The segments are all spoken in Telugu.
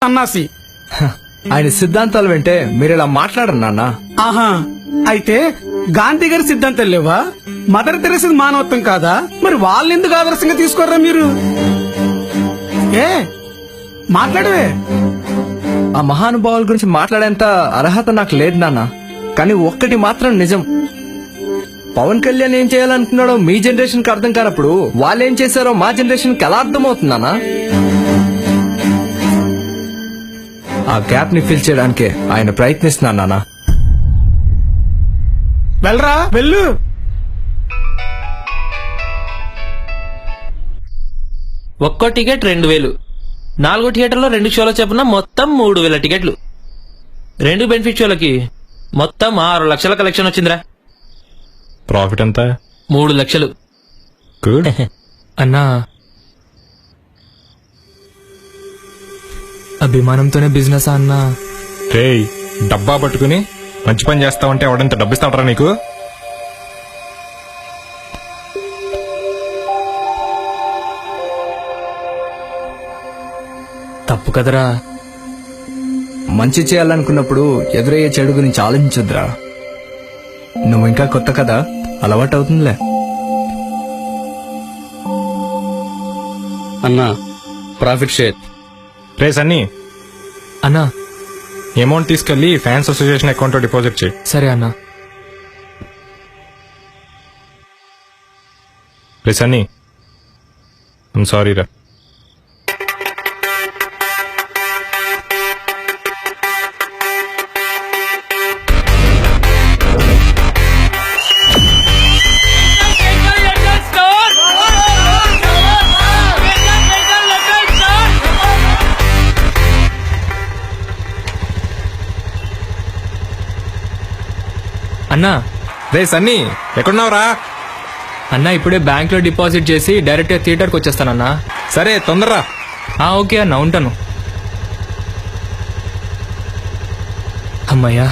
సన్నాసి. ఆయన సిద్ధాంతాలు వింటే మీరు ఇలా మాట్లాడరు నాన్న. ఆహా, అయితే గాంధీ గారి సిద్ధాంతాలు లేవా? మదర్ తెరేసా మానవత్వం కాదా? మరి వాళ్ళని ఎందుకు ఆదర్శంగా తీసుకోర్రా మీరు? ఏ మాట్లాడవే. ఆ మహానుభావుల గురించి మాట్లాడేంత అర్హత నాకు లేదు నాన్న. కానీ ఒక్కటి మాత్రం నిజం, పవన్ కళ్యాణ్ ఏం చేయాలనుకున్నాడో మీ జనరేషన్ కి అర్థం కానప్పుడు వాళ్ళు ఏం చేశారో మా జనరేషన్ కి ఎలా అర్థమవుతుందన్నా? ఆ గ్యాప్ ని ఫిల్ చేయడానికే ఆయన ప్రయత్నిస్తున్నాను నాన్న. వెళ్ళరా వెళ్ళు. ఒక్కో టికెట్ 2000, 4 థియేటర్లో 2 షోల చెప్పున మొత్తం 3000 టికెట్లు. 2 బెనిఫిట్ షోలకి మొత్తం 6 లక్షల కలెక్షన్ వచ్చిందిరా. ప్రాఫిట్ ఎంత? 3 లక్షలు. గుడ్. అన్నా, అభిమానంతోనే బిజినెస్ అన్నా. రేయ్, డబ్బా పట్టుకుని మంచి పని చేస్తావంటే ఎవడంత డబ్బిస్తాడరా నీకు? తప్పు కదరా. మంచి చేయాలనుకున్నప్పుడు ఎదురయ్యే చెడు గురించి ఆలోచించొద్దురా. నువ్వు ఇంకా కొత్త కదా, అలవాటు అవుతుందిలే. అన్నా, ప్రాఫిట్ షేర్. రే సన్నీ, అన్నా. అమౌంట్ తీసుకెళ్లి ఫ్యాన్స్ అసోసియేషన్ అకౌంట్ లో డిపాజిట్ చేయి. సరే అన్నా. రే సన్నీ, ఐమ్ సారీ రా. అన్నా, రే సన్నీ, ఎక్కడున్నావురా? అన్నా ఇప్పుడే బ్యాంక్ లో డిపాజిట్ చేసి డైరెక్ట్ గా థియేటర్ కి వచ్చేస్తానన్నా. సరే తొందరరా. ఓకే అన్నా, ఉంటాను. అమ్మయ్యా.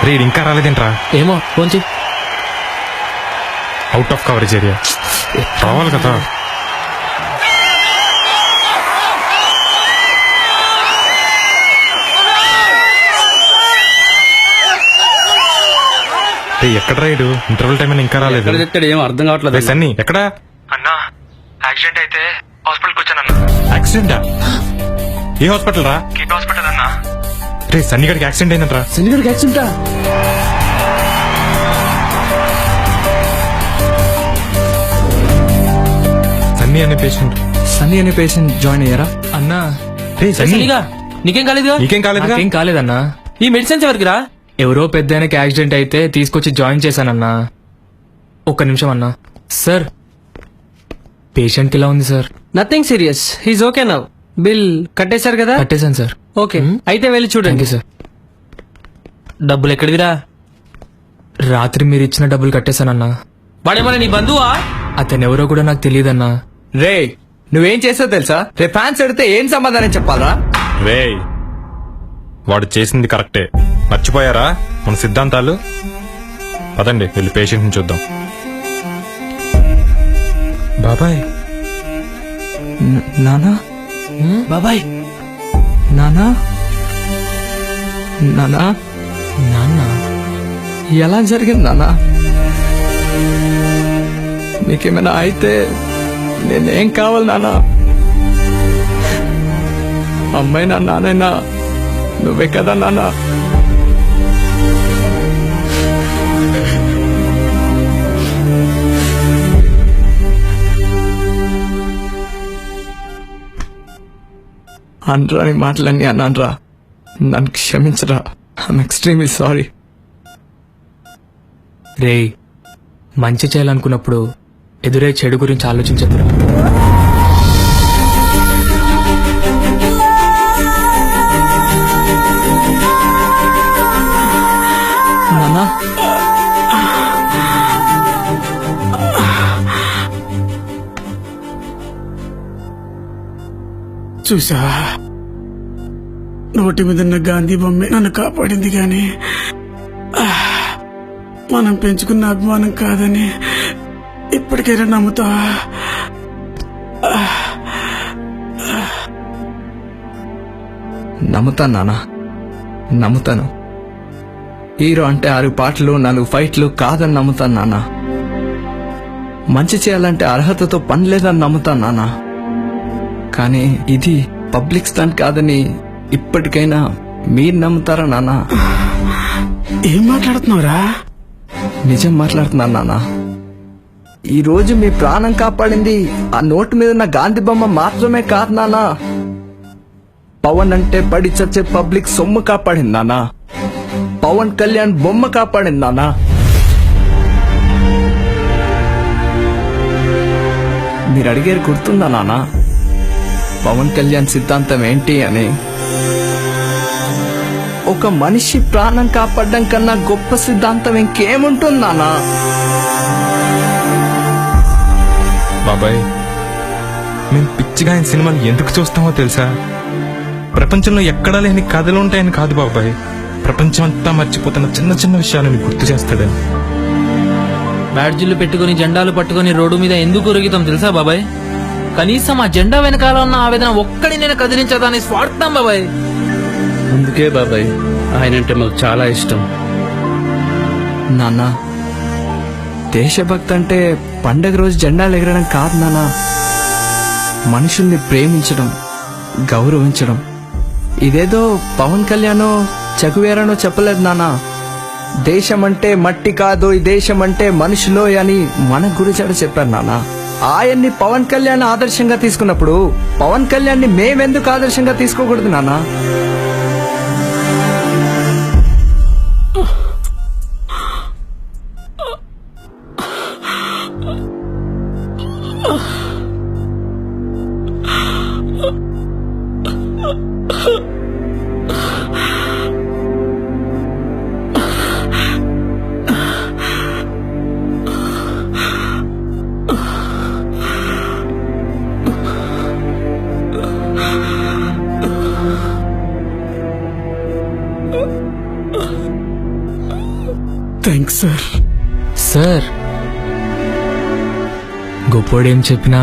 రే ఇంకా రాలేదేంట్రా? ఏమో కొంచెం అవుట్ ఆఫ్ కవరేజ్ ఏరియా రావాలి కదా. రే ఎక్కడ రైడు? ఇంటర్వల్ టైం ఇంకా రాలేదు. ఎక్కడ చెప్తాడు ఏం అర్థం రే కావట్లేదు. సన్నీ ఎక్కడా? అన్నా, యాక్సిడెంట్ అయితే హాస్పిటల్కి వచ్చానన్నా. యాక్సిడెంటా? ఏ హాస్పిటల్ రా? కిట్ హాస్పిటల్ అన్నా. రే సన్నీ గడికి యాక్సిడెంట్ అయిందంట్రా. శనిగడికి యాక్సిడెంటా? సన్నీ అనే పేషెంట్. సన్నీ అనే పేషెంట్ జాయిన్ అయ్యారా? అన్నా, రే సన్నీ, సరిగా నీకేం కాలేదుగా? నీకేం కాలేదుగా? నాకేం కాలేదన్నా. ఈ మెడిసిన్స్ ఎవరికి రా? ఎవరో పెద్ద ఆయనకి యాక్సిడెంట్ అయితే తీసుకొచ్చి జాయిన్ చేశానన్నా. ఒక్క నిమిషం అన్నా. సార్, పేషెంట్ కి ఎలా ఉంది sir? Nothing serious, he's okay now. Bill కట్టేశారు కదా? కట్టేశాను సార్. ఓకే, అయితే వెళ్ళి థ్యాంక్ చూడండి. You sir. డబ్బులు ఎక్కడిదిరా? రాత్రి మీరు ఇచ్చిన డబ్బులు కట్టేశానన్నా. వాడేమన్నా నీ బంధువా? అతను ఎవరో కూడా నాకు తెలియదన్నా. రే నువ్వేం చేసావు తెలుసా? రేపు ఫ్యాన్స్ అడిగితే ఏం సమాధానం చెప్పాలా? రే వాడు చేసింది కరెక్టే, మర్చిపోయారా మన సిద్ధాంతాలు? పదండి వెళ్ళి పేషెంట్ ని చూద్దాం. బాబాయ్, నానా, బాబాయ్, నానా, నానా, నాన్న, ఎలా జరిగింది నానా? నీకేమైనా అయితే నేనేం కావాలి నానా? అమ్మాయినా నానైనా నువ్వే కదా నానా? అనరాని మాటలన్నీ అన్నానరా, నన్ను క్షమించరా. I'm extremely sorry. రేయ్, మంచి చేయాలనుకున్నప్పుడు ఎదురే చెడు గురించి ఆలోచించదురా. నానా, చూసా, నోటి మీదన్న గాంధీ బొమ్మే నన్ను కాపాడింది గాని మనం పెంచుకున్న అభిమానం కాదని ఇప్పటికైనా నమ్ముతావా? నమ్ముతాను నాన్న, నమ్ముతాను. హీరో అంటే 6 పాటలు 4 ఫైట్లు కాదని నమ్ముతాను నాన్న. మంచి చేయాలంటే అర్హతతో పని లేదని నమ్ముతాను నాన్న. కానీ ఇది పబ్లిక్ స్టంట్ కాదని ఇప్పటికైనా మీరు నమ్ముతారా నాన్న? ఏం మాట్లాడుతున్నావురా? నిజం మాట్లాడుతున్నాను నాన్న. ఈ రోజు మీ ప్రాణం కాపాడింది ఆ నోటు మీద ఉన్న గాంధీ బొమ్మ మాత్రమే కాదు నాన్న. పవన్ అంటే పడి చచ్చే పబ్లిక్ సొమ్ము కాపాడింది నాన్న. పవన్ కళ్యాణ్ బొమ్మ కాపాడింది నాన్న. మీరు అడిగేది గుర్తుందా నాన్న? పవన్ కళ్యాణ్ సిద్ధాంతం ఏంటి అని? ఒక మనిషి ప్రాణం కాపాడడం కన్నా గొప్ప సిద్ధాంతం ఇంకేముంటుంది నాన్న? బాబాయ్, మేము పిచ్చిగా ఆయన సినిమాలు ఎందుకు చూస్తామో తెలుసా? ప్రపంచంలో ఎక్కడా లేని కథలు ఉంటాయని కాదు బాబాయ్, ప్రపంచం అంతా మర్చిపోతున్న చిన్న చిన్న విషయాలను గుర్తు చేస్తాడని. బ్యాడ్జీలు పెట్టుకుని జెండాలు పట్టుకుని రోడ్డు మీద ఎందుకు ఉరుగుతాం తెలుసా బాబాయ్? కనీసం ఆ జెండా వెనకాల ఉన్న ఆవేదన ఒక్కడి నేను కదిలించదాని స్వార్థం బాబాయ్. అందుకే బాబాయ్ ఆయనంటే మాకు చాలా ఇష్టం. నాన్న, దేశభక్తి అంటే పండగ రోజు జెండాలు ఎగరడం కాదు నాన్న. మనుషుల్ని ప్రేమించడం, గౌరవించడం. ఇదేదో పవన్ కళ్యాణో చగువేరనో చెప్పలేదు నాన్న. దేశం అంటే మట్టి కాదు, ఈ దేశం అంటే మనుషులో అని మన గురుజాడ చెప్పారు నాన్న. ఆయన్ని పవన్ కళ్యాణ్ ఆదర్శంగా తీసుకున్నప్పుడు పవన్ కళ్యాణ్ ని మేమెందుకు ఆదర్శంగా తీసుకోకూడదు నాన్న? Thanks sir. సార్, గొప్పోడేం చెప్పినా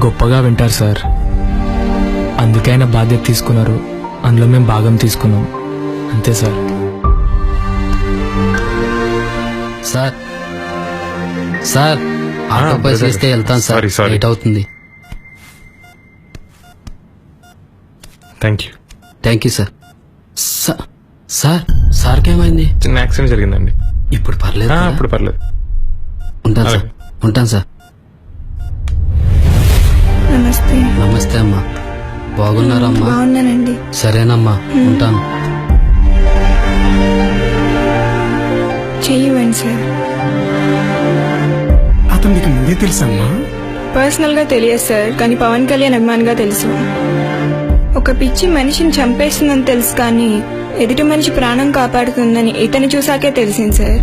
గొప్పగా వింటారు సార్. అందుకే ఆయన బాధ్యత తీసుకున్నారు, అందులో మేము భాగం తీసుకున్నాం, అంతే సార్. సార్ సార్ ఆటో పైసలు ఇస్తే వెళ్తాను సార్. Sorry. లేట్ అవుతుంది. Thank you. Thank you sir. Sir సార్కి ఏమైంది? చిన్న యాక్సిడెంట్ జరిగిందండి. ఇప్పుడు పర్లేదు కదా? ఇప్పుడు పర్లేదు. ఉంటాను సార్. ఉంటాను సార్. నమస్తే. నమస్తే అమ్మా. బాగున్నారమ్మా? బాగున్నానండి. సరేనమ్మా, ఉంటాను. చెయ్యండి సార్. అతను నీకు ముందే తెలుసమ్మా? పర్సనల్ గా తెలియదు సార్, కానీ పవన్ కళ్యాణ్ అభిమానిగా తెలుసు. ఒక పిచ్చి మనిషిని చంపేస్తుందని తెలుసు, కానీ ఎదుటి మనిషి ప్రాణం కాపాడుతుందని ఇతను చూసాకే తెలిసింది సార్.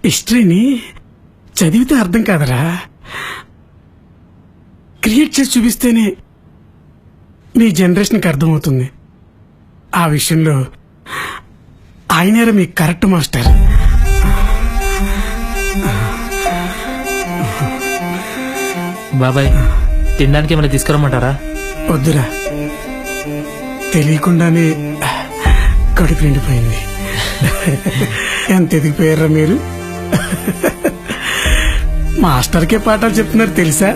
హిస్టరీని చదివితే అర్థం కాదరా, క్రియేట్ చేసి చూపిస్తేనే మీ జనరేషన్కి అర్థమవుతుంది. ఆ విషయంలో ఆయనేరా మీకు కరెక్ట్ మాస్టర్. బాబాయ్, తినడానికి ఏమైనా తీసుకురమ్మంటారా? వద్దురా, తెలియకుండానే కడుపు నిండిపోయింది. ఎంత ఎదిగిపోయారా మీరు? మాస్టర్కే పాఠాలు చెప్తున్నారు తెలుసా?